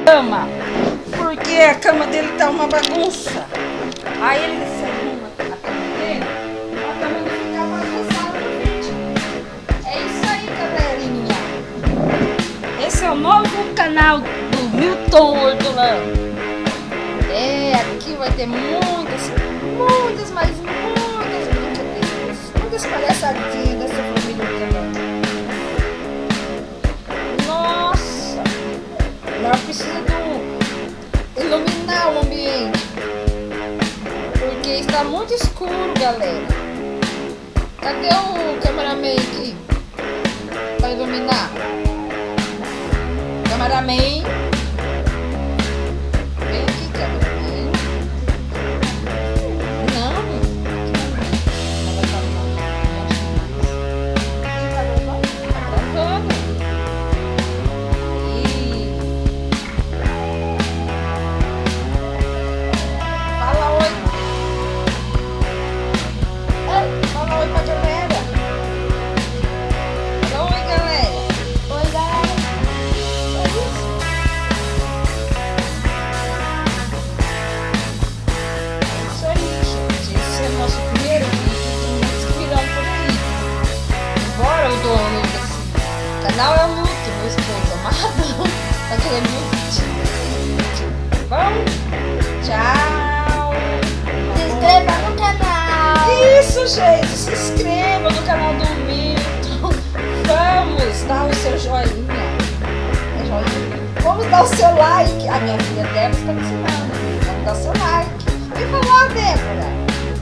cama, porque a cama dele tá uma bagunça. Aí ele desarruma a cama dele, a cama não fica bagunçada no vídeo. É isso aí, galerinha. Esse é o novo canal do Milton Hortolano. Aqui vai ter muitas brincadeiras, muitas palhaçadinhas dessa família Hortolano. Nossa, nós precisamos iluminar o ambiente, porque está muito escuro, galera. Cadê o cameraman aqui para iluminar? Cameraman, vem aqui, cameraman. Não vai falar. Tá gravando. Fala oi. Fala oi pra galera. Fala oi, galera. Oi, galera. É isso. Isso aí, gente. Esse é o nosso primeiro vídeo de muitos que virão por aqui. Embora o dono desse canal é o Milton, meu esposo amado, tá querendo meu vídeo. Bom, tchau. Se inscreva no canal. Isso, gente. Se inscreva no canal do Milton. Vamos dar o seu joinha. É joinha? Vamos dar o seu like. A minha filha Débora está me ensinando. Vamos dar o seu like. E falar, Débora?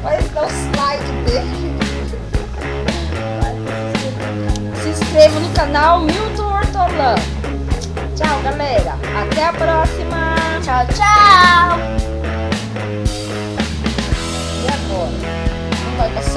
Vai dar o like dele. Se inscreva no canal Milton Hortolano. Tchau, galera. Até a próxima. Tchau, tchau. E agora? Não vai passar.